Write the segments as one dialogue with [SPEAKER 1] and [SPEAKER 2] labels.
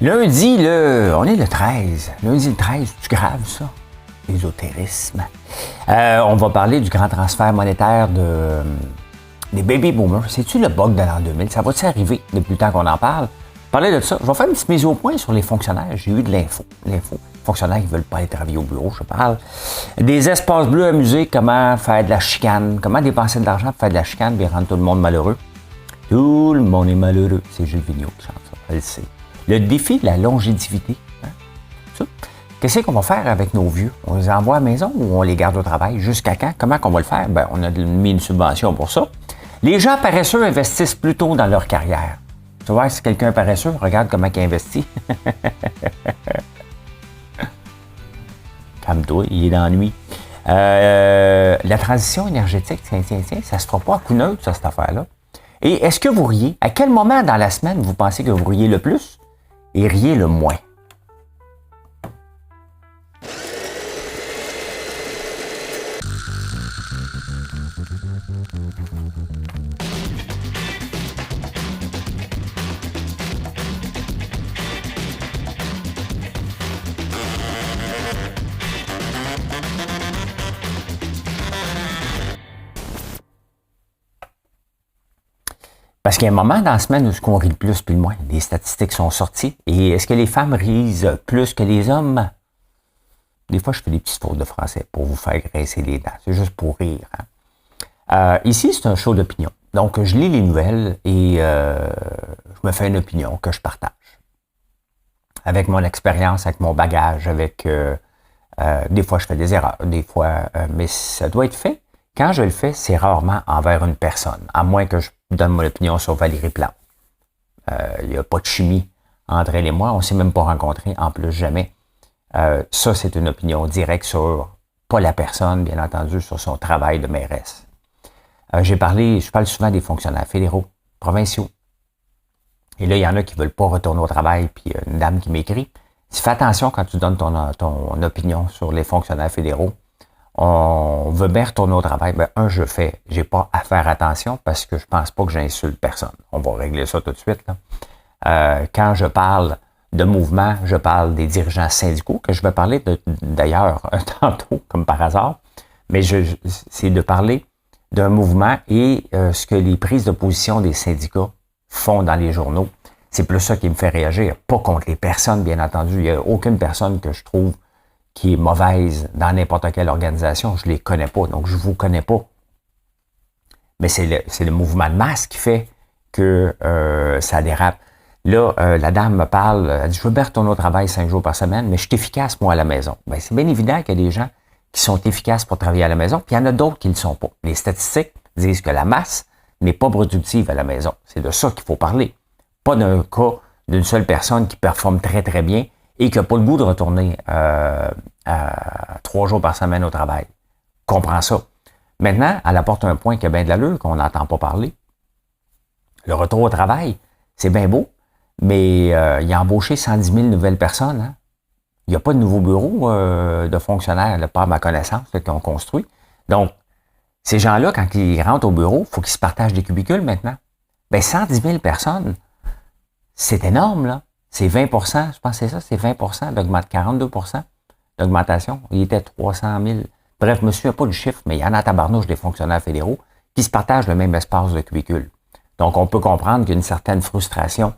[SPEAKER 1] Lundi, on est le 13. Lundi le 13, c'est grave ça? L'ésotérisme. On va parler du grand transfert monétaire des baby boomers. C'est-tu le bug de l'an 2000? Ça va-tu arriver depuis le temps qu'on en parle? Parler de ça, je vais faire une petite mise au point sur les fonctionnaires. J'ai eu de l'info. Fonctionnaires qui ne veulent pas aller travailler au bureau, je parle. Des espaces bleus amusés, comment faire de la chicane, comment dépenser de l'argent pour faire de la chicane et rendre tout le monde malheureux. Tout le monde est malheureux. C'est Gilles Vigneault qui chante ça, elle le sait. Le défi de la longévité. Hein? Qu'est-ce qu'on va faire avec nos vieux? On les envoie à la maison ou on les garde au travail? Jusqu'à quand? Comment qu'on va le faire? Ben, on a mis une subvention pour ça. Les gens paresseux investissent plus tôt dans leur carrière. Tu vois, si quelqu'un est paresseux, regarde comment il investit. Calme-toi, il est dans la nuit. La transition énergétique, tiens, ça se fera pas à coup neutre, ça, cette affaire-là. Et est-ce que vous riez? À quel moment dans la semaine vous pensez que vous riez le plus et riez le moins? Parce qu'il y a un moment dans la semaine où on rit le plus puis le moins. Les statistiques sont sorties. Et est-ce que les femmes rient plus que les hommes? Des fois, je fais des petites fautes de français pour vous faire graisser les dents. C'est juste pour rire. Hein? Ici, c'est un show d'opinion. Donc, je lis les nouvelles et je me fais une opinion que je partage. Avec mon expérience, avec mon bagage, avec... des fois, je fais des erreurs. Des fois... mais ça doit être fait. Quand je le fais, c'est rarement envers une personne. À moins que je donne mon opinion sur Valérie Plante. Il n'y a pas de chimie entre elle et moi. On ne s'est même pas rencontrés, en plus, jamais. Ça, c'est une opinion directe sur, pas la personne, bien entendu, sur son travail de mairesse. Je parle souvent des fonctionnaires fédéraux, provinciaux. Et là, il y en a qui ne veulent pas retourner au travail, puis une dame qui m'écrit, fais attention quand tu donnes ton opinion sur les fonctionnaires fédéraux. On veut bien retourner au travail. Ben, j'ai pas à faire attention parce que je pense pas que j'insulte personne. On va régler ça tout de suite, là. Quand je parle de mouvement, je parle des dirigeants syndicaux, que je vais parler d'ailleurs tantôt, comme par hasard, mais c'est de parler d'un mouvement et ce que les prises de position des syndicats font dans les journaux. C'est plus ça qui me fait réagir, pas contre les personnes, bien entendu. Il n'y a aucune personne que je trouve qui est mauvaise dans n'importe quelle organisation. Je les connais pas, donc je vous connais pas. Mais c'est le mouvement de masse qui fait que ça dérape. Là, la dame me parle, elle dit, je veux bien retourner au travail 5 jours par semaine, mais je suis efficace, moi, à la maison. Ben, c'est bien évident qu'il y a des gens qui sont efficaces pour travailler à la maison, puis il y en a d'autres qui ne le sont pas. Les statistiques disent que la masse n'est pas productive à la maison. C'est de ça qu'il faut parler. Pas d'un cas d'une seule personne qui performe très, très bien et qui n'a pas le goût de retourner 3 jours par semaine au travail. Comprends ça. Maintenant, elle apporte un point qui a bien de l'allure, qu'on n'entend pas parler. Le retour au travail, c'est bien beau, mais il a embauché 110 000 nouvelles personnes. Hein? Il n'y a pas de nouveaux bureaux de fonctionnaires, là, pas à ma connaissance, qui ont construit. Donc, ces gens-là, quand ils rentrent au bureau, il faut qu'ils se partagent des cubicules maintenant. Bien, 110 000 personnes, c'est énorme, là. C'est 20 je pense que c'est ça, c'est 20 42 d'augmentation. Il était 300 000. Bref, je ne me souviens pas du chiffre, mais il y en a à tabarnouche des fonctionnaires fédéraux qui se partagent le même espace de cubicule. Donc, on peut comprendre qu'il y a une certaine frustration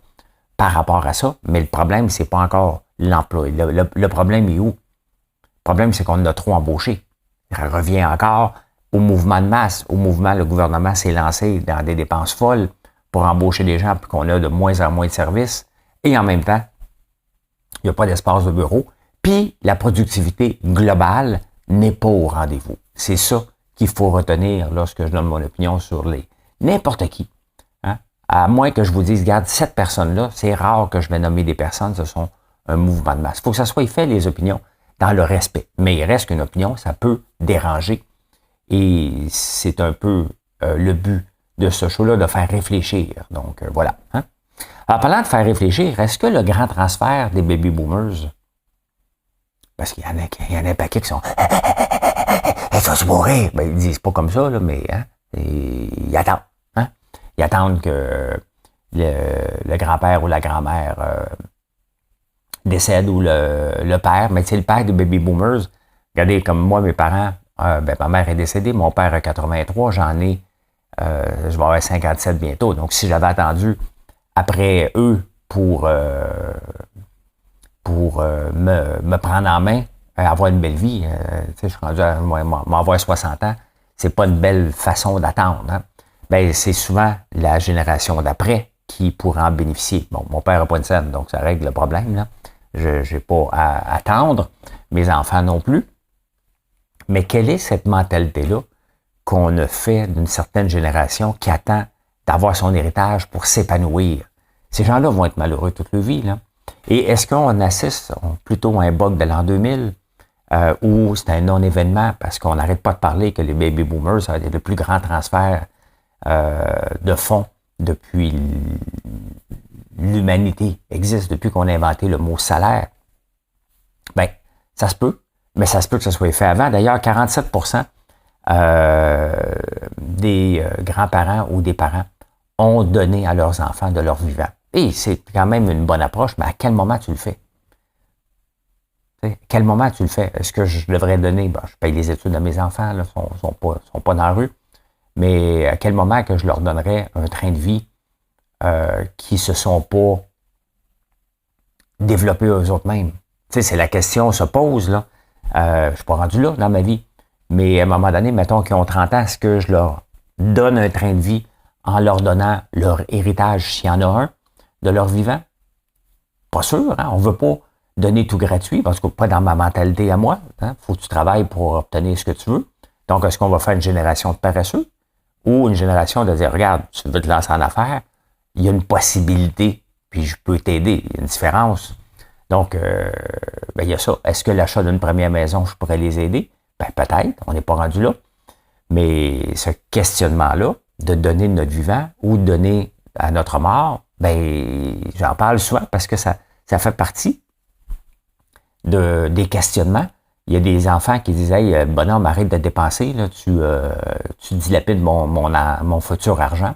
[SPEAKER 1] par rapport à ça, mais le problème, c'est pas encore l'emploi. Le problème est où? Le problème, c'est qu'on a trop embauché. Ça revient encore au mouvement de masse. Au mouvement, le gouvernement s'est lancé dans des dépenses folles pour embaucher des gens, puis qu'on a de moins en moins de services. Et en même temps, il n'y a pas d'espace de bureau. Puis, la productivité globale n'est pas au rendez-vous. C'est ça qu'il faut retenir lorsque je donne mon opinion sur n'importe qui. Hein? À moins que je vous dise, regarde, cette personne-là, c'est rare que je vais nommer des personnes, ce sont un mouvement de masse. Il faut que ça soit fait, les opinions, dans le respect. Mais il reste qu'une opinion, ça peut déranger. Et c'est un peu le but de ce show-là, de faire réfléchir. Donc, voilà. Hein? Alors, parlant de faire réfléchir, est-ce que le grand transfert des baby boomers, parce qu'il y en a un paquet qui sont « Il faut se mourir », ben, ils disent pas comme ça, là, mais hein, ils attendent. Hein? Ils attendent que le grand-père ou la grand-mère décède ou le père, mais c'est le père des baby boomers. Regardez, comme moi, mes parents, ma mère est décédée, mon père a 83, je vais avoir 57 bientôt. Donc, si j'avais attendu après eux pour me prendre en main, avoir une belle vie, je suis rendu à m'avoir 60 ans, c'est pas une belle façon d'attendre. Hein? Ben, c'est souvent la génération d'après qui pourra en bénéficier. Bon, mon père n'a pas une scène, donc ça règle le problème. Là. Je n'ai pas à attendre, mes enfants non plus. Mais quelle est cette mentalité-là qu'on a fait d'une certaine génération qui attend d'avoir son héritage pour s'épanouir? Ces gens-là vont être malheureux toute leur vie. Là. Et est-ce qu'on assiste plutôt à un bug de l'an 2000 ou c'est un non-événement parce qu'on n'arrête pas de parler que les baby boomers, ça a été le plus grand transfert de fonds depuis l'humanité existe, depuis qu'on a inventé le mot salaire? Ben, ça se peut, mais ça se peut que ça soit fait avant. D'ailleurs, 47% des grands-parents ou des parents ont donné à leurs enfants de leur vivant. Et c'est quand même une bonne approche, mais à quel moment tu le fais? À quel moment tu le fais? Est-ce que je devrais donner? Ben, je paye les études de mes enfants, ils ne sont pas dans la rue. Mais à quel moment que je leur donnerais un train de vie qui se sont pas développés eux autres mêmes? Tu sais, c'est la question se pose, là. Je suis pas rendu là dans ma vie. Mais à un moment donné, mettons qu'ils ont 30 ans, est-ce que je leur donne un train de vie en leur donnant leur héritage, s'il y en a un, de leur vivant? Pas sûr, hein? On veut pas donner tout gratuit, parce que pas dans ma mentalité à moi. Hein? Faut que tu travailles pour obtenir ce que tu veux. Donc, est-ce qu'on va faire une génération de paresseux? Ou une génération de dire, regarde, tu veux te lancer en affaires, il y a une possibilité, puis je peux t'aider. Il y a une différence. Donc, il y a ça. Est-ce que l'achat d'une première maison, je pourrais les aider? Ben, peut-être, on n'est pas rendu là. Mais ce questionnement-là, de donner de notre vivant ou de donner à notre mort, ben, j'en parle souvent parce que ça fait partie des questionnements. Il y a des enfants qui disent, hey, bonhomme, arrête de dépenser, là, tu dilapides mon futur argent.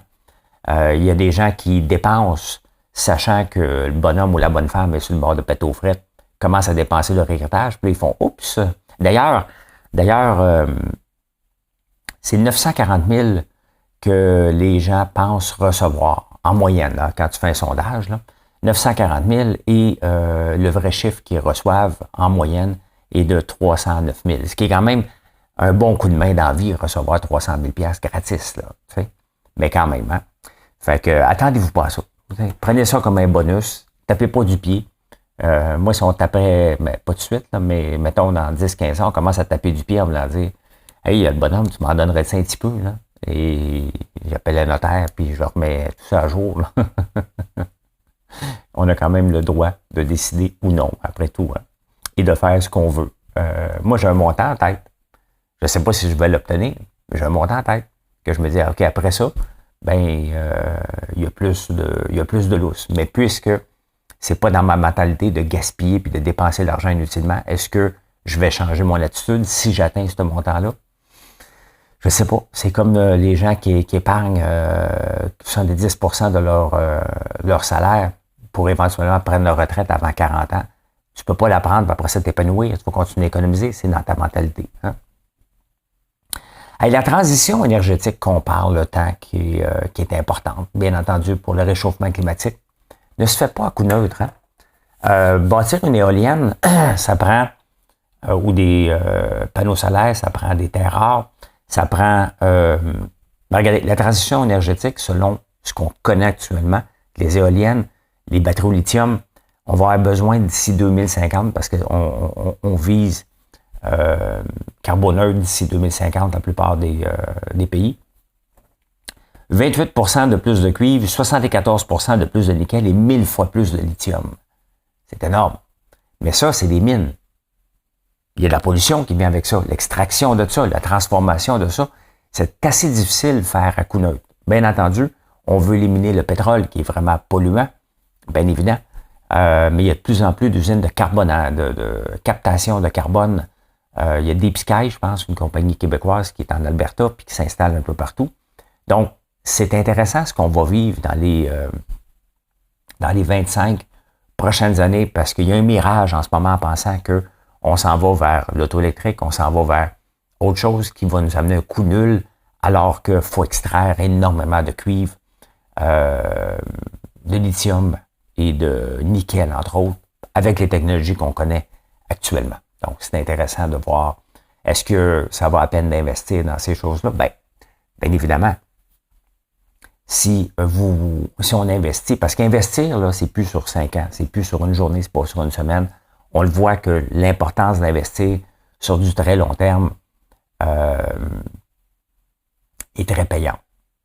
[SPEAKER 1] Il y a des gens qui dépensent, sachant que le bonhomme ou la bonne femme est sur le bord de péter aux frettes, commencent à dépenser leur héritage, puis là, ils font, oups! D'ailleurs, c'est 940 000 que les gens pensent recevoir, en moyenne, là, quand tu fais un sondage, là, 940 000 et le vrai chiffre qu'ils reçoivent en moyenne est de 309 000. Ce qui est quand même un bon coup de main dans la vie, recevoir 300 000 $ gratis, là, tu sais. Mais quand même, hein. Fait que, attendez-vous pas à ça. Prenez ça comme un bonus. Tapez pas du pied. Moi, si on tapait, mais pas tout de suite, là, mais mettons dans 10-15 ans, on commence à taper du pied en voulant dire, hey, le bonhomme, tu m'en donnerais un petit peu, là. Et j'appelle le notaire, puis je remets tout ça à jour, là. On a quand même le droit de décider ou non, après tout, hein, et de faire ce qu'on veut. Moi, j'ai un montant en tête. Je ne sais pas si je vais l'obtenir, mais j'ai un montant en tête. Que je me dis, OK, après ça, il y a plus de lousse. Mais puisque c'est pas dans ma mentalité de gaspiller puis de dépenser l'argent inutilement, est-ce que je vais changer mon attitude si j'atteins ce montant-là? Je sais pas. C'est comme les gens qui épargnent 70% de leur salaire pour éventuellement prendre leur retraite avant 40 ans. Tu peux pas la prendre, puis après ça t'épanouir. Tu vas continuer à économiser. C'est dans ta mentalité. Hein? Et la transition énergétique qu'on parle, le temps qui est importante, bien entendu, pour le réchauffement climatique, ne se fait pas à coup neutre. Hein? Bâtir une éolienne, ça prend, ou des panneaux solaires, ça prend des terres rares, ça prend... regardez, la transition énergétique, selon ce qu'on connaît actuellement, les éoliennes, les batteries au lithium, on va avoir besoin d'ici 2050 parce qu'on vise carboneutre d'ici 2050 la plupart des pays. 28% de plus de cuivre, 74% de plus de nickel et 1000 fois plus de lithium. C'est énorme. Mais ça, c'est des mines. Il y a de la pollution qui vient avec ça, l'extraction de ça, la transformation de ça. C'est assez difficile de faire à coup neutre. Bien entendu, on veut éliminer le pétrole qui est vraiment polluant, bien évident. Mais il y a de plus en plus d'usines de carbone, de captation de carbone. Il y a Deep Sky, je pense, une compagnie québécoise qui est en Alberta puis qui s'installe un peu partout. Donc, c'est intéressant ce qu'on va vivre dans les 25 prochaines années, parce qu'il y a un mirage en ce moment en pensant que on s'en va vers l'auto électrique, on s'en va vers autre chose qui va nous amener un coup nul, alors qu'il faut extraire énormément de cuivre, de lithium et de nickel, entre autres, avec les technologies qu'on connaît actuellement. Donc, c'est intéressant de voir, est-ce que ça va à peine d'investir dans ces choses-là? Bien évidemment, si on investit, parce qu'investir, là, c'est plus sur 5 ans, c'est plus sur une journée, c'est pas sur une semaine. On le voit que l'importance d'investir sur du très long terme est très payant.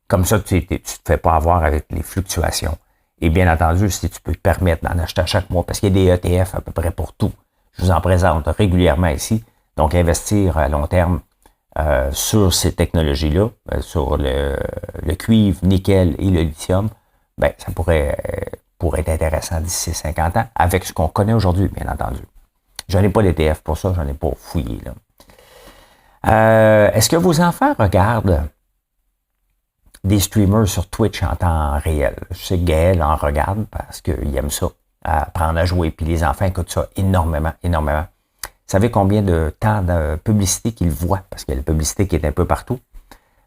[SPEAKER 1] Comme ça, tu ne te fais pas avoir avec les fluctuations. Et bien entendu, si tu peux te permettre d'en acheter à chaque mois, parce qu'il y a des ETF à peu près pour tout. Je vous en présente régulièrement ici. Donc, investir à long terme sur ces technologies-là, sur le cuivre, nickel et le lithium, ben, ça pourrait être intéressant d'ici 50 ans, avec ce qu'on connaît aujourd'hui, bien entendu. Je n'en ai pas d'ETF pour ça, j'en ai pas fouillé. Est-ce que vos enfants regardent des streamers sur Twitch en temps réel? Je sais que Gaël en regarde parce qu'il aime ça, apprendre à jouer, puis les enfants écoutent ça énormément, énormément. Vous savez combien de temps de publicité qu'ils voient? Parce qu'il y a la publicité qui est un peu partout.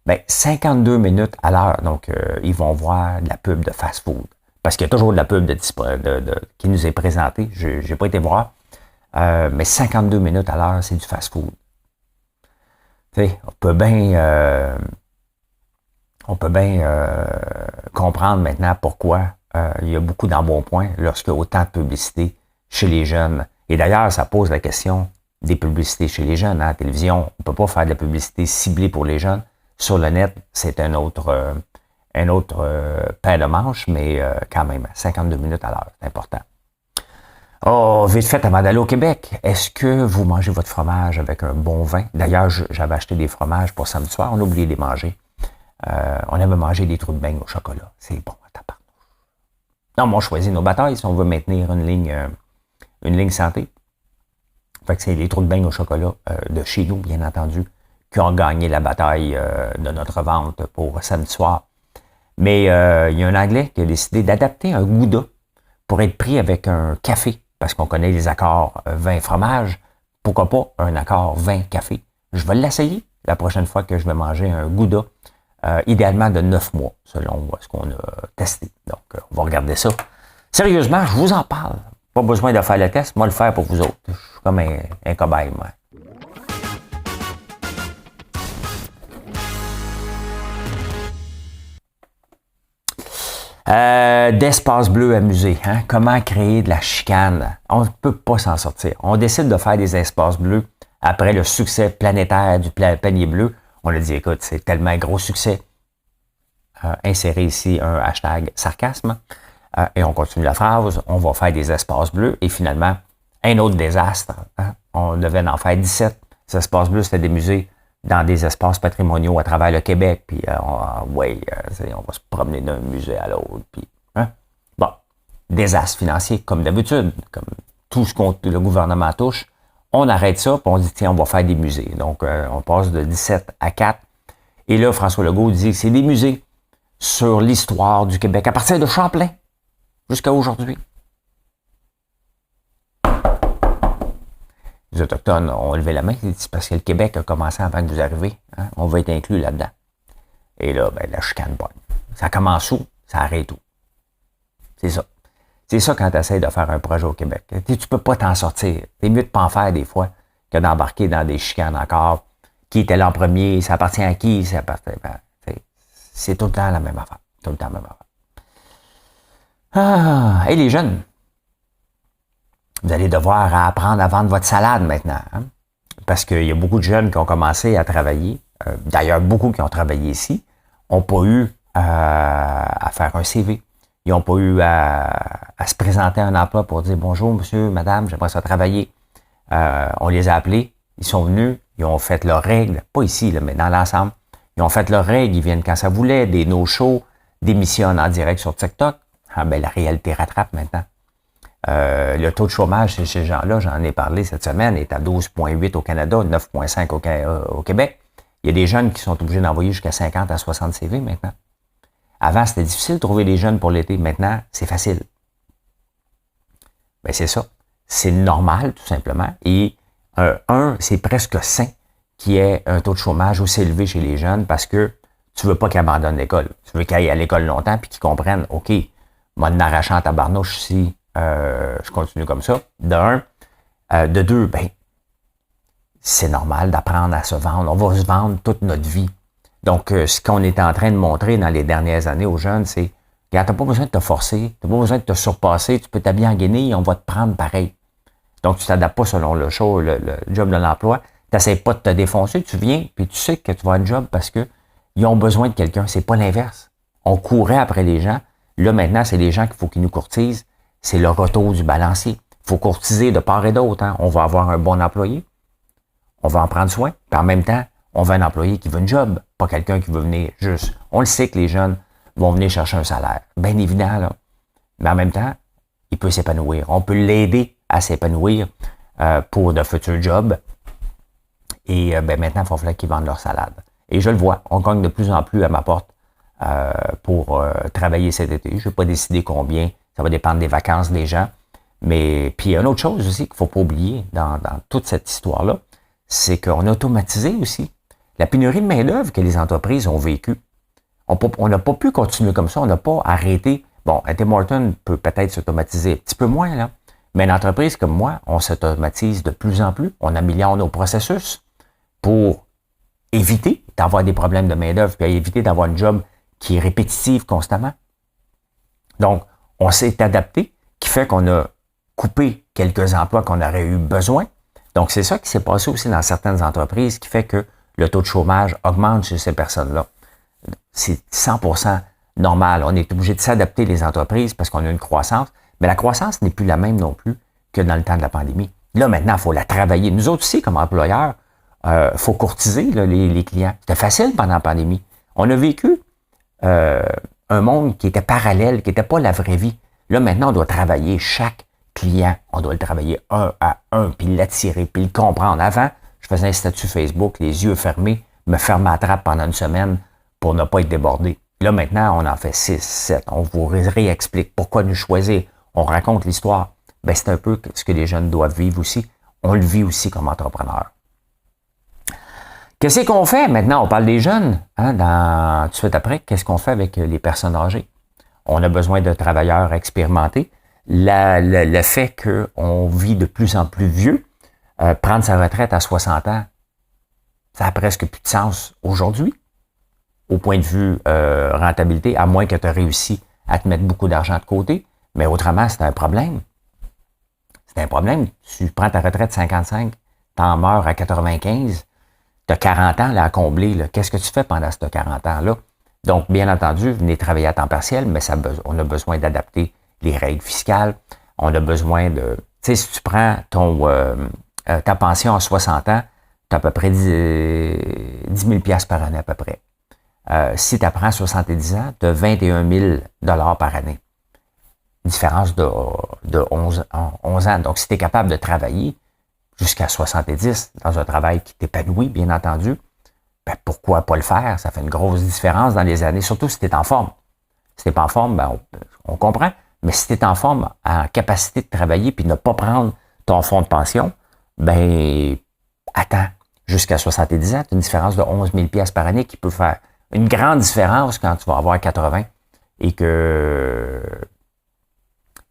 [SPEAKER 1] Ben, 52 minutes à l'heure. Donc, ils vont voir de la pub de fast-food. Parce qu'il y a toujours de la pub qui nous est présentée. Je n'ai pas été voir. Mais 52 minutes à l'heure, c'est du fast-food. Tu sais, on peut bien comprendre maintenant pourquoi il y a beaucoup d'embonpoint lorsqu'il y a autant de publicité chez les jeunes. Et d'ailleurs, ça pose la question des publicités chez les jeunes. À la télévision, on ne peut pas faire de la publicité ciblée pour les jeunes. Sur le net, c'est un autre paire de manches, mais quand même, 52 minutes à l'heure, c'est important. Oh, vite fait, avant d'aller au Québec, est-ce que vous mangez votre fromage avec un bon vin? D'ailleurs, j'avais acheté des fromages pour samedi soir, on a oublié de les manger. On avait mangé des trous de beignes au chocolat. C'est bon à tabarnouche. Non, mais on choisit nos batailles si on veut maintenir une ligne santé. Fait que c'est les trous de beignes au chocolat de chez nous, bien entendu, qui ont gagné la bataille de notre vente pour samedi soir. Mais il y a un Anglais qui a décidé d'adapter un gouda pour être pris avec un café, parce qu'on connaît les accords vin-fromage. Pourquoi pas un accord vin-café? Je vais l'essayer la prochaine fois que je vais manger un gouda, idéalement de 9 mois, selon ce qu'on a testé. Donc, on va regarder ça. Sérieusement, je vous en parle. Pas besoin de faire le test, moi le faire pour vous autres. Je suis comme un cobaye, moi. D'espace bleu amusé. Hein? Comment créer de la chicane? On ne peut pas s'en sortir. On décide de faire des espaces bleus après le succès planétaire du panier bleu. On a dit, écoute, c'est tellement un gros succès. Insérer ici un hashtag sarcasme. Et on continue la phrase. On va faire des espaces bleus. Et finalement, un autre désastre. Hein? On devait en faire 17. Ces espaces bleus, c'était des musées dans des espaces patrimoniaux à travers le Québec, puis on va se promener d'un musée à l'autre, puis bon, désastre financier, comme d'habitude, comme tout ce que le gouvernement touche, on arrête ça, puis on dit, tiens, on va faire des musées. Donc, on passe de 17 à 4, et là, François Legault dit que c'est des musées sur l'histoire du Québec, à partir de Champlain, jusqu'à aujourd'hui. Les Autochtones ont levé la main, c'est parce que le Québec a commencé avant que vous arriviez. Hein? On va être inclus là-dedans. Et là, ben, la chicane bonne. Ça commence où? Ça arrête où? C'est ça. C'est ça quand tu essaies de faire un projet au Québec. Tu peux pas t'en sortir. C'est mieux de pas en faire des fois que d'embarquer dans des chicanes encore. Qui était là en premier? Ça appartient à qui? Ça appartient, c'est tout le temps la même affaire. Tout le temps la même affaire. Et les jeunes? Vous allez devoir apprendre à vendre votre salade maintenant. Hein? Parce qu'il y a beaucoup de jeunes qui ont commencé à travailler. D'ailleurs, beaucoup qui ont travaillé ici n'ont pas eu à faire un CV. Ils n'ont pas eu à se présenter à un emploi pour dire « Bonjour, monsieur, madame, j'aimerais ça travailler. » On les a appelés. Ils sont venus. Ils ont fait leurs règles. Pas ici, là, mais dans l'ensemble. Ils ont fait leurs règles. Ils viennent quand ça voulait. Des no-shows, des missions en direct sur TikTok. Ah ben, la réalité rattrape maintenant. Le taux de chômage chez ces gens-là, j'en ai parlé cette semaine, est à 12,8 au Canada, 9,5 au Québec. Il y a des jeunes qui sont obligés d'envoyer jusqu'à 50 à 60 CV maintenant. Avant, c'était difficile de trouver des jeunes pour l'été. Maintenant, c'est facile. Ben c'est ça. C'est normal, tout simplement. Et c'est presque sain qu'il y ait un taux de chômage aussi élevé chez les jeunes parce que tu veux pas qu'ils abandonnent l'école. Tu veux qu'ils aillent à l'école longtemps puis qu'ils comprennent, OK, moi, en arrachant à tabarnouche si je continue comme ça. De un. De deux, ben, c'est normal d'apprendre à se vendre. On va se vendre toute notre vie. Donc, ce qu'on est en train de montrer dans les dernières années aux jeunes, c'est, regarde, t'as pas besoin de te forcer, t'as pas besoin de te surpasser, tu peux t'habiller en guenille, on va te prendre pareil. Donc, tu t'adaptes pas selon le show, le job de l'emploi. T'essaies pas de te défoncer, tu viens, puis tu sais que tu vas avoir un job parce que ils ont besoin de quelqu'un. C'est pas l'inverse. On courait après les gens. Là, maintenant, c'est les gens qu'il faut qu'ils nous courtisent. C'est le retour du balancier. Il faut courtiser de part et d'autre. Hein. On va avoir un bon employé. On va en prendre soin. Puis en même temps, on veut un employé qui veut une job, pas quelqu'un qui veut venir juste. On le sait que les jeunes vont venir chercher un salaire. Bien évident, là. Mais en même temps, il peut s'épanouir. On peut l'aider à s'épanouir pour de futurs jobs. Et maintenant, il va falloir qu'ils vendent leur salade. Et je le vois, on gagne de plus en plus à ma porte pour travailler cet été. Je ne vais pas décider combien. Ça va dépendre des vacances des gens. Mais puis, une autre chose aussi qu'il ne faut pas oublier dans toute cette histoire-là, c'est qu'on a automatisé aussi la pénurie de main-d'œuvre que les entreprises ont vécue. On n'a pas pu continuer comme ça. On n'a pas arrêté. Bon, Tim Hortons peut peut-être s'automatiser un petit peu moins, là. Mais une entreprise comme moi, on s'automatise de plus en plus. On améliore nos processus pour éviter d'avoir des problèmes de main-d'œuvre, puis éviter d'avoir une job qui est répétitive constamment. Donc, on s'est adapté, qui fait qu'on a coupé quelques emplois qu'on aurait eu besoin. Donc, c'est ça qui s'est passé aussi dans certaines entreprises, qui fait que le taux de chômage augmente chez ces personnes-là. C'est 100% normal. On est obligé de s'adapter les entreprises parce qu'on a une croissance, mais la croissance n'est plus la même non plus que dans le temps de la pandémie. Là, maintenant, il faut la travailler. Nous autres aussi, comme employeurs, faut courtiser là, les clients. C'était facile pendant la pandémie. On a vécu un monde qui était parallèle, qui n'était pas la vraie vie. Là, maintenant, on doit travailler chaque client. On doit le travailler un à un, puis l'attirer, puis le comprendre. Avant, je faisais un statut Facebook, les yeux fermés, me fermer la trappe pendant une semaine pour ne pas être débordé. Là, maintenant, on en fait 6, 7. On vous réexplique pourquoi nous choisir. On raconte l'histoire. Ben, c'est un peu ce que les jeunes doivent vivre aussi. On le vit aussi comme entrepreneur. Qu'est-ce qu'on fait maintenant? On parle des jeunes. Hein, tout de suite après, qu'est-ce qu'on fait avec les personnes âgées? On a besoin de travailleurs expérimentés. Le fait qu'on vit de plus en plus vieux, prendre sa retraite à 60 ans, ça a presque plus de sens aujourd'hui, au point de vue rentabilité, à moins que tu aies réussi à te mettre beaucoup d'argent de côté. Mais autrement, c'est un problème. C'est un problème. Tu prends ta retraite 55, t'en meurs à 95, tu as 40 ans là, à combler. Là. Qu'est-ce que tu fais pendant ces 40 ans-là? Donc, bien entendu, venez travailler à temps partiel, mais on a besoin d'adapter les règles fiscales. On a besoin de... Tu sais, si tu prends ta pension à 60 ans, tu as à peu près 10 000 $ par année à peu près. Si tu apprends 70 ans, tu as 21 000 $ par année. Différence de 11 ans. Donc, si tu es capable de travailler jusqu'à 70 dans un travail qui t'épanouit, bien entendu, ben pourquoi pas le faire? Ça fait une grosse différence dans les années, surtout si tu es en forme. Si tu n'es pas en forme, ben on comprend. Mais si tu es en forme, en capacité de travailler puis ne pas prendre ton fonds de pension, ben attends jusqu'à 70 ans, tu as une différence de 11 000 $ par année qui peut faire une grande différence quand tu vas avoir 80 et que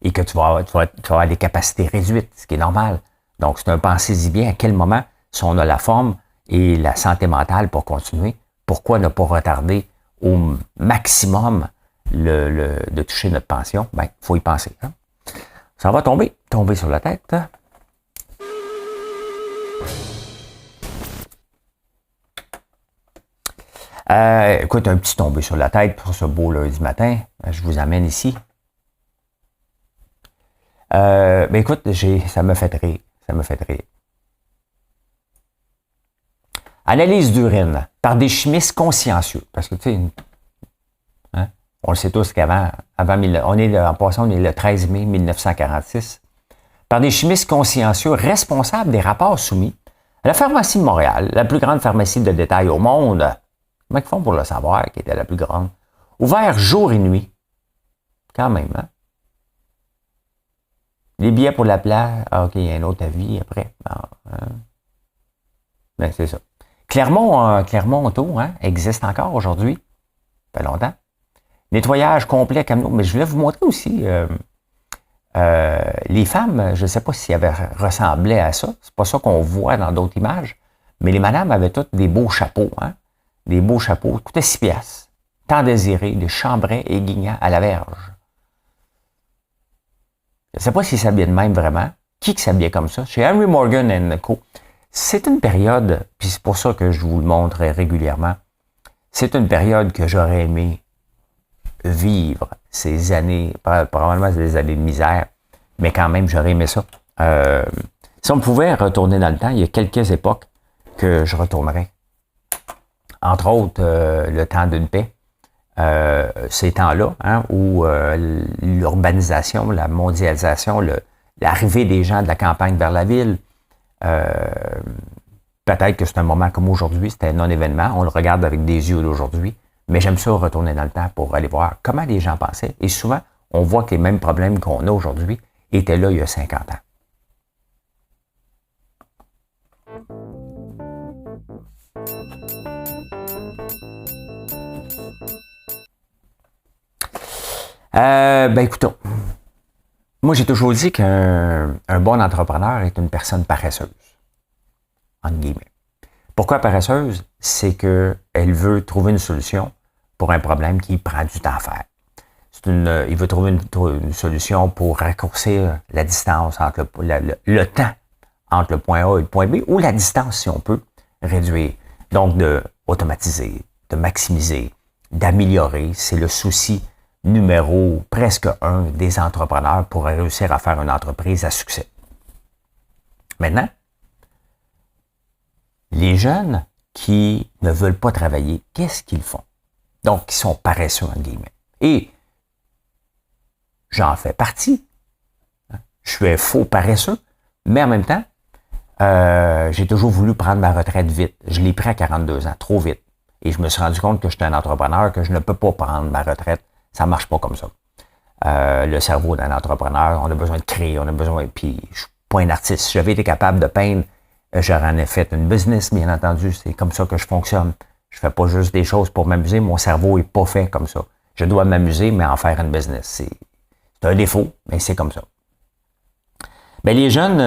[SPEAKER 1] tu vas avoir des capacités réduites, ce qui est normal. Donc, c'est un pensez-y bien à quel moment, si on a la forme et la santé mentale pour continuer, pourquoi ne pas retarder au maximum de toucher notre pension? Ben, il faut y penser. Hein? Ça va tomber sur la tête. Écoute, un petit tombé sur la tête pour ce beau lundi matin. Je vous amène ici. Ben écoute, ça me fait rire. Ça me fait rire. Analyse d'urine par des chimistes consciencieux. Parce que, tu sais, hein, on le sait tous qu'avant, en passant, on est le 13 mai 1946. Par des chimistes consciencieux responsables des rapports soumis à la pharmacie de Montréal, la plus grande pharmacie de détail au monde. Comment ils font pour le savoir, qui était la plus grande? Ouvert jour et nuit. Quand même, hein? Les billets pour la plage. Ah, OK, il y a un autre avis après. Ah, hein. Ben, c'est ça. Clermont Auto, hein, existe encore aujourd'hui. Ça fait longtemps. Nettoyage complet camion. Mais je voulais vous montrer aussi les femmes, je ne sais pas si elles ressemblaient à ça. C'est pas ça qu'on voit dans d'autres images. Mais les madames avaient toutes des beaux chapeaux, hein. Des beaux chapeaux. Coûtaient 6 piastres. Tant désiré, de Chambray et Guignat à la verge. Je ne sais pas si s'habillait de même vraiment. Qui s'habillait comme ça? Chez Henry Morgan & Co. C'est une période, puis c'est pour ça que je vous le montre régulièrement, c'est une période que j'aurais aimé vivre ces années, probablement des années de misère, mais quand même, j'aurais aimé ça. Si on pouvait retourner dans le temps, il y a quelques époques que je retournerais. Entre autres, le temps d'une paix. Ces temps-là, hein, où l'urbanisation, la mondialisation, l'arrivée des gens de la campagne vers la ville, peut-être que c'est un moment comme aujourd'hui, c'était un non-événement, on le regarde avec des yeux d'aujourd'hui, mais j'aime ça retourner dans le temps pour aller voir comment les gens pensaient. Et souvent, on voit que les mêmes problèmes qu'on a aujourd'hui étaient là il y a 50 ans. Écoutons. Moi, j'ai toujours dit qu'un bon entrepreneur est une personne paresseuse. Entre guillemets. Pourquoi paresseuse? C'est qu'elle veut trouver une solution pour un problème qui prend du temps à faire. Il veut trouver une solution pour raccourcir la distance entre le temps entre le point A et le point B, ou la distance, si on peut, réduire. Donc, de automatiser, de maximiser, d'améliorer, c'est le souci numéro presque 1 des entrepreneurs pour réussir à faire une entreprise à succès. Maintenant, les jeunes qui ne veulent pas travailler, qu'est-ce qu'ils font? Donc, ils sont paresseux, en guillemets. Et j'en fais partie. Je suis un faux paresseux, mais en même temps, j'ai toujours voulu prendre ma retraite vite. Je l'ai pris à 42 ans, trop vite. Et je me suis rendu compte que j'étais un entrepreneur, que je ne peux pas prendre ma retraite. Ça ne marche pas comme ça. Le cerveau d'un entrepreneur, on a besoin de créer, on a besoin... Puis, je suis pas un artiste. Si j'avais été capable de peindre, j'aurais en effet fait une business, bien entendu. C'est comme ça que je fonctionne. Je fais pas juste des choses pour m'amuser. Mon cerveau est pas fait comme ça. Je dois m'amuser, mais en faire une business. C'est un défaut, mais c'est comme ça. Ben, les jeunes,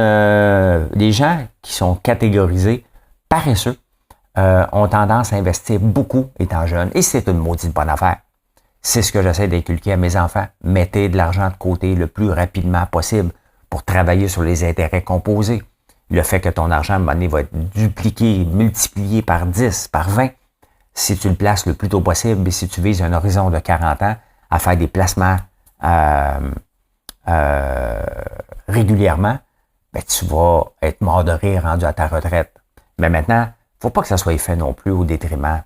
[SPEAKER 1] les gens qui sont catégorisés paresseux, ont tendance à investir beaucoup étant jeunes. Et c'est une maudite bonne affaire. C'est ce que j'essaie d'inculquer à mes enfants. Mettez de l'argent de côté le plus rapidement possible pour travailler sur les intérêts composés. Le fait que ton argent, à un moment donné, va être dupliqué, multiplié par 10, par 20, si tu le places le plus tôt possible et si tu vises un horizon de 40 ans à faire des placements régulièrement, ben, tu vas être mort de rire rendu à ta retraite. Mais maintenant, faut pas que ça soit fait non plus au détriment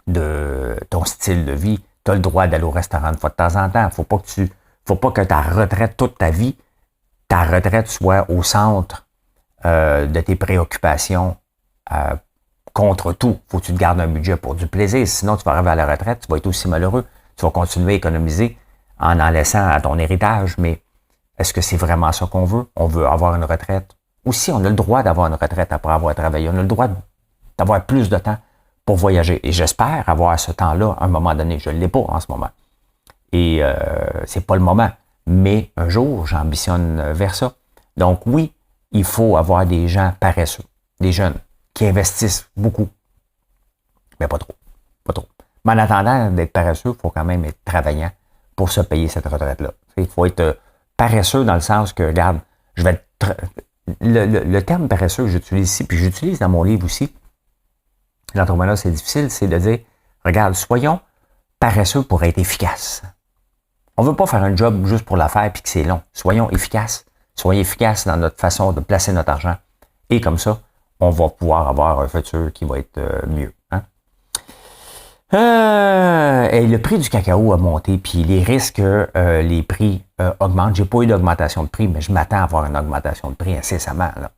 [SPEAKER 1] de ton style de vie. Tu as le droit d'aller au restaurant une fois de temps en temps. Faut pas que ta retraite, toute ta vie, ta retraite soit au centre de tes préoccupations contre tout. Faut que tu te gardes un budget pour du plaisir. Sinon, tu vas arriver à la retraite, tu vas être aussi malheureux. Tu vas continuer à économiser en laissant à ton héritage. Mais est-ce que c'est vraiment ça qu'on veut? On veut avoir une retraite. Aussi, on a le droit d'avoir une retraite après avoir travaillé. On a le droit d'avoir plus de temps pour voyager. Et j'espère avoir ce temps-là à un moment donné. Je ne l'ai pas en ce moment. Et c'est pas le moment. Mais un jour, j'ambitionne vers ça. Donc oui, il faut avoir des gens paresseux, des jeunes qui investissent beaucoup. Mais pas trop. Pas trop. Mais en attendant d'être paresseux, il faut quand même être travaillant pour se payer cette retraite-là. Il faut être paresseux dans le sens que, regarde, je vais être... Le terme paresseux que j'utilise ici, puis j'utilise dans mon livre aussi, l'entrepreneuriat, c'est difficile, c'est de dire, regarde, soyons paresseux pour être efficaces. On ne veut pas faire un job juste pour la faire puis que c'est long. Soyons efficaces. Soyons efficaces dans notre façon de placer notre argent. Et comme ça, on va pouvoir avoir un futur qui va être mieux. Hein? Et le prix du cacao a monté, puis les risques que les prix augmentent. J'ai pas eu d'augmentation de prix, mais je m'attends à avoir une augmentation de prix incessamment. Là.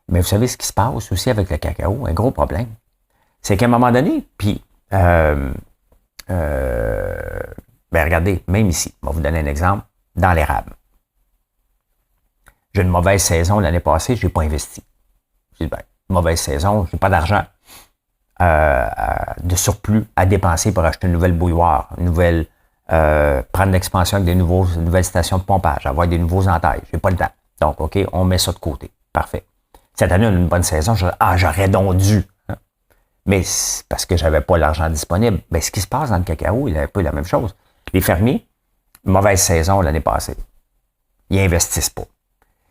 [SPEAKER 1] Mais vous savez ce qui se passe aussi avec le cacao, un gros problème, c'est qu'à un moment donné, puis regardez, même ici, je vais vous donner un exemple. dans l'érable. J'ai une mauvaise saison l'année passée, je n'ai pas investi. J'ai dit, ben, mauvaise saison, je n'ai pas d'argent de surplus à dépenser pour acheter une nouvelle bouilloire, prendre l'expansion avec nouvelles stations de pompage, avoir des nouveaux entailles. J'ai pas le temps. Donc, OK, on met ça de côté. Parfait. Cette année, on a une bonne saison. J'aurais donc dû. Hein. Mais parce que j'avais pas l'argent disponible. Ben, ce qui se passe dans le cacao, il est un peu la même chose. Les fermiers, mauvaise saison l'année passée. Ils investissent pas.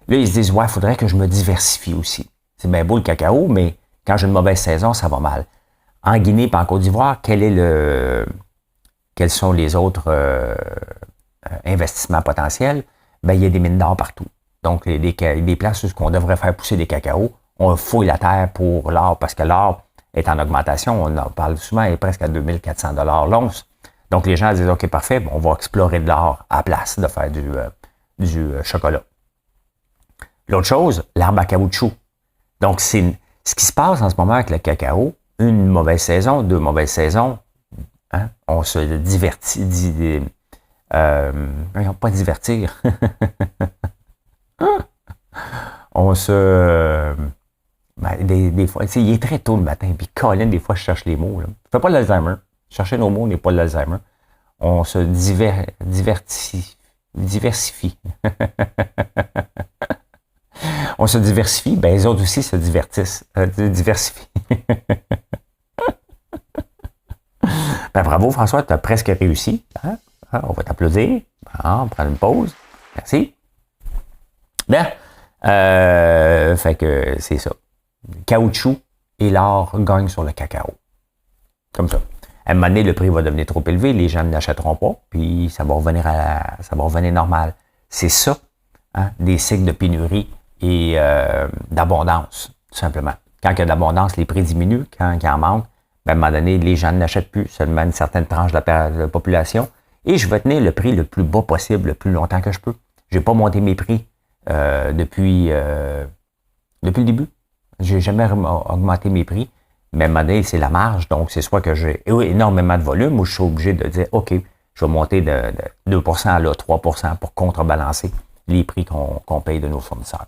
[SPEAKER 1] Là, ils se disent, ouais, il faudrait que je me diversifie aussi. C'est bien beau le cacao, mais quand j'ai une mauvaise saison, ça va mal. En Guinée et en Côte d'Ivoire, quels sont les autres investissements potentiels? Ben, il y a des mines d'or partout. Donc, des places où on devrait faire pousser des cacaos, on fouille la terre pour l'or, parce que l'or est en augmentation. On en parle souvent, il est presque à 2400 $ l'once. Donc, les gens disent, OK, parfait, bon, on va explorer de l'or à la place de faire du chocolat. L'autre chose, l'arbre à caoutchouc. Donc, c'est ce qui se passe en ce moment avec le cacao, une mauvaise saison, deux mauvaises saisons, hein, on se divertit, pas divertir. On se... des fois, il est très tôt le matin, puis Colin, des fois, je cherche les mots. Là. Je fais pas l'Alzheimer. Chercher nos mots n'est pas l'Alzheimer. On se diversifie. On se diversifie, ben les autres aussi se diversifient. Ben bravo François, tu as presque réussi. Hein? On va t'applaudir. On prend une pause. Merci. Bien, fait que c'est ça. Caoutchouc et l'or gagnent sur le cacao. Comme ça. À un moment donné, le prix va devenir trop élevé, les gens n'achèteront pas, puis ça va revenir normal. C'est ça, hein, des cycles de pénurie et d'abondance, tout simplement. Quand il y a de l'abondance, les prix diminuent. Quand il y en manque, ben, à un moment donné, les gens n'achètent plus, seulement une certaine tranche de la population. Et je vais tenir le prix le plus bas possible, le plus longtemps que je peux. Je n'ai pas monté mes prix depuis le début. Je n'ai jamais augmenté mes prix. Mais à un moment donné, c'est la marge. Donc, c'est soit que j'ai énormément de volume ou je suis obligé de dire, OK, je vais monter de 2% à 3% pour contrebalancer les prix qu'on paye de nos fournisseurs.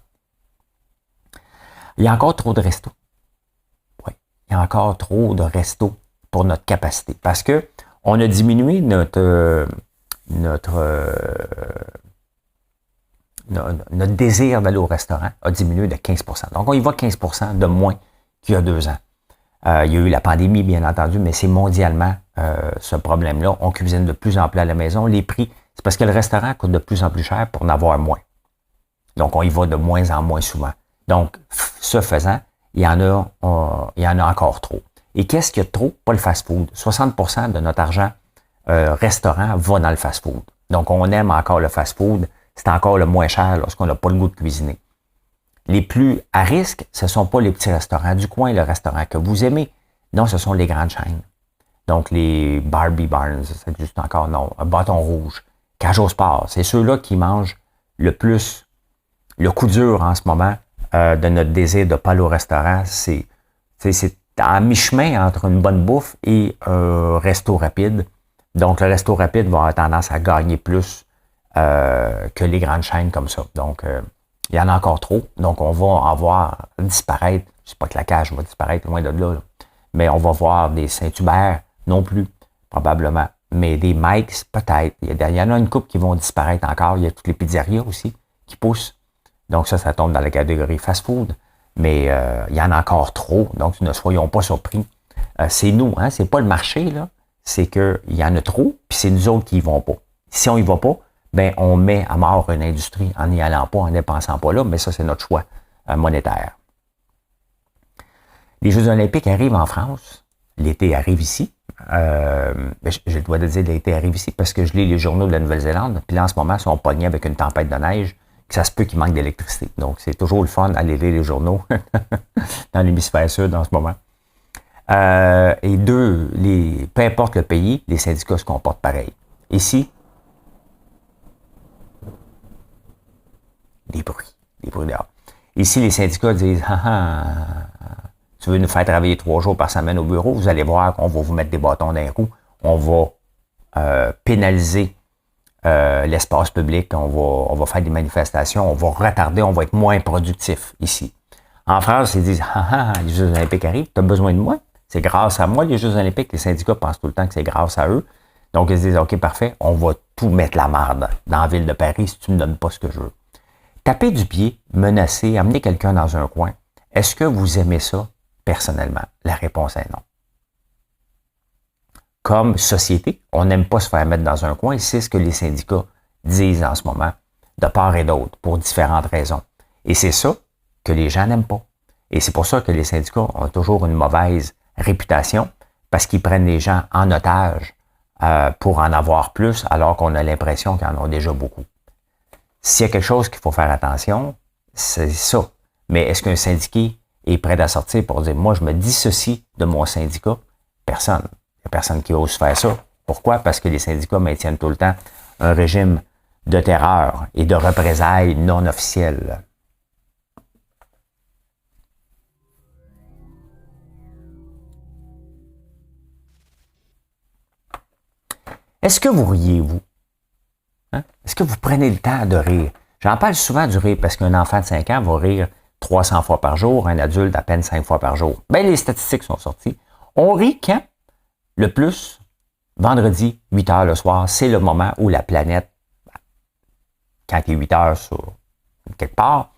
[SPEAKER 1] Il y a encore trop de restos. Oui, il y a encore trop de restos pour notre capacité. Parce que on a diminué notre désir d'aller au restaurant a diminué de 15%. Donc, on y va 15% de moins qu'il y a 2 ans. Il y a eu la pandémie, bien entendu, mais c'est mondialement ce problème-là. On cuisine de plus en plus à la maison. Les prix, c'est parce que le restaurant coûte de plus en plus cher pour en avoir moins. Donc, on y va de moins en moins souvent. Donc, ce faisant, il y en a encore trop. Et qu'est-ce qu'il y a de trop? Pas le fast-food. 60% de notre argent restaurant va dans le fast-food. Donc, on aime encore le fast-food. C'est encore le moins cher lorsqu'on n'a pas le goût de cuisiner. Les plus à risque, ce ne sont pas les petits restaurants du coin, le restaurant que vous aimez. Non, ce sont les grandes chaînes. Donc, les Barbie Barnes, c'est juste encore non. Un Bâton Rouge, Cage au Sport, c'est ceux-là qui mangent le plus. Le coup dur en ce moment de notre désir de ne pas aller au restaurant, c'est à mi-chemin entre une bonne bouffe et un resto rapide. Donc, le resto rapide va avoir tendance à gagner plus que les grandes chaînes comme ça. Donc, il y en a encore trop. Donc, on va en voir disparaître. Je ne sais pas que la cage va disparaître loin de là. Mais on va voir des Saint-Hubert non plus, probablement. Mais des Mike's, peut-être. Il y en a une couple qui vont disparaître encore. Il y a toutes les pizzerias aussi qui poussent. Donc, ça tombe dans la catégorie fast-food. Mais il y en a encore trop. Donc, ne soyons pas surpris. C'est nous, hein. C'est pas le marché, là. C'est qu'il y en a trop, puis c'est nous autres qui y vont pas. Si on y va pas, ben on met à mort une industrie en n'y allant pas, en dépensant pas là, mais ça, c'est notre choix monétaire. Les Jeux olympiques arrivent en France. L'été arrive ici. J'ai le droit de dire l'été arrive ici parce que je lis les journaux de la Nouvelle-Zélande, puis là, en ce moment, ils sont pognés avec une tempête de neige, que ça se peut qu'il manque d'électricité. Donc, c'est toujours le fun d'aller lire les journaux dans l'hémisphère sud en ce moment. Et peu importe le pays, les syndicats se comportent pareil. Ici, des bruits dehors. Ici, les syndicats disent, tu veux nous faire travailler 3 jours par semaine au bureau, vous allez voir qu'on va vous mettre des bâtons dans les roues, on va pénaliser l'espace public, on va faire des manifestations, on va retarder, on va être moins productif ici. En France, ils disent, les Jeux olympiques arrivent, tu as besoin de moi, c'est grâce à moi les Jeux olympiques, les syndicats pensent tout le temps que c'est grâce à eux. Donc, ils se disent, OK, parfait, on va tout mettre la marde dans la ville de Paris si tu ne me donnes pas ce que je veux. Taper du pied, menacer, amener quelqu'un dans un coin, est-ce que vous aimez ça personnellement? La réponse est non. Comme société, on n'aime pas se faire mettre dans un coin et c'est ce que les syndicats disent en ce moment, de part et d'autre, pour différentes raisons. Et c'est ça que les gens n'aiment pas. Et c'est pour ça que les syndicats ont toujours une mauvaise réputation, parce qu'ils prennent les gens en otage pour en avoir plus, alors qu'on a l'impression qu'ils en ont déjà beaucoup. S'il y a quelque chose qu'il faut faire attention, c'est ça. Mais est-ce qu'un syndiqué est prêt à sortir pour dire, moi, je me dissocie de mon syndicat? Personne. Il n'y a personne qui ose faire ça. Pourquoi? Parce que les syndicats maintiennent tout le temps un régime de terreur et de représailles non officielles. Est-ce que vous riez, vous? Hein? Est-ce que vous prenez le temps de rire? J'en parle souvent du rire parce qu'un enfant de 5 ans va rire 300 fois par jour, un adulte à peine 5 fois par jour. Bien, les statistiques sont sorties. On rit quand? Le plus, vendredi, 8 heures le soir, c'est le moment où la planète, quand il est 8 heures sur quelque part,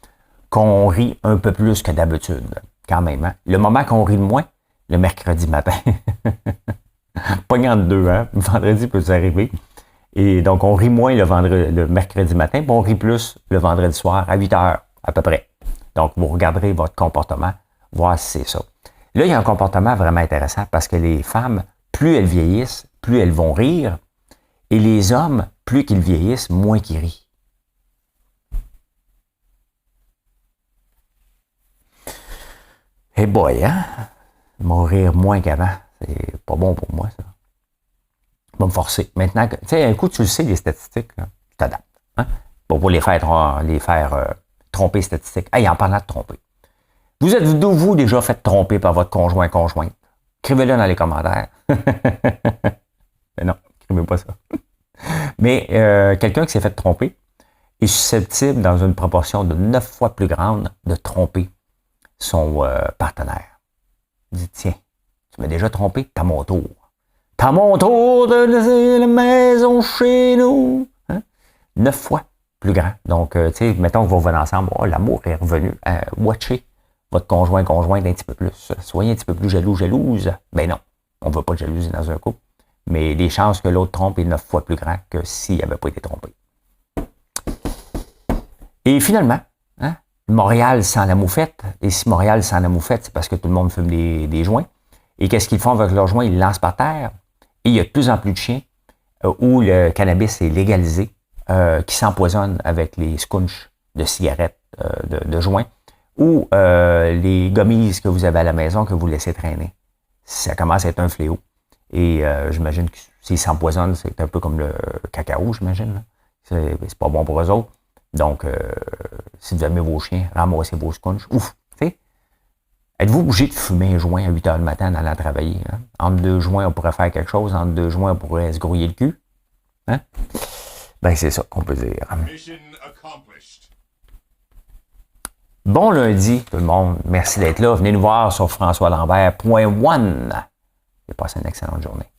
[SPEAKER 1] qu'on rit un peu plus que d'habitude, quand même. Hein? Le moment qu'on rit le moins, le mercredi matin. Pognant de deux, hein? Le vendredi peut arriver. Et donc, on rit moins le mercredi matin, puis on rit plus le vendredi soir à 8 heures, à peu près. Donc, vous regarderez votre comportement, voir si c'est ça. Là, il y a un comportement vraiment intéressant parce que les femmes, plus elles vieillissent, plus elles vont rire. Et les hommes, plus qu'ils vieillissent, moins qu'ils rient. Eh boy, hein? Ils vont rire moins qu'avant. C'est pas bon pour moi, ça. Va me forcer. Maintenant, tu sais, un coup, tu le sais, les statistiques, là, tu t'adaptes. Hein? Pour les faire tromper statistiques. Hey, en parlant de tromper. Vous êtes-vous vous déjà fait tromper par votre conjointe? Écrivez-le dans les commentaires. Mais non, écrivez pas ça. Mais quelqu'un qui s'est fait tromper est susceptible, dans une proportion de 9 fois plus grande, de tromper son partenaire. Il dit, tiens, tu m'as déjà trompé, t'as mon tour. T'as mon tour de laisser la maison chez nous. Hein? 9 fois plus grand. Donc, tu sais, mettons que vous revenez ensemble, oh, l'amour est revenu. Watchez votre conjointe un petit peu plus. Soyez un petit peu plus jalouse. Ben non, on ne veut pas de jalousie dans un couple. Mais les chances que l'autre trompe est 9 fois plus grand que s'il n'avait pas été trompé. Et finalement, hein, Montréal sans la moufette. Et si Montréal sans la moufette, c'est parce que tout le monde fume des joints. Et qu'est-ce qu'ils font avec leurs joints? Ils le lancent par terre. Et il y a de plus en plus de chiens où le cannabis est légalisé, qui s'empoisonnent avec les scunchs de cigarettes, de joints, ou les gummies que vous avez à la maison que vous laissez traîner. Ça commence à être un fléau. Et j'imagine que s'ils s'empoisonnent, c'est un peu comme le cacao, j'imagine. C'est pas bon pour eux autres. Donc, si vous aimez vos chiens, ramassez vos scunchs. Ouf! Êtes-vous obligé de fumer un joint à 8 heures le matin en allant travailler? Hein? Entre deux joints, on pourrait faire quelque chose. Entre deux joints, on pourrait se grouiller le cul. Hein? Ben, c'est ça qu'on peut dire. Bon lundi, tout le monde. Merci d'être là. Venez nous voir sur françoislambert.one. Et passez une excellente journée.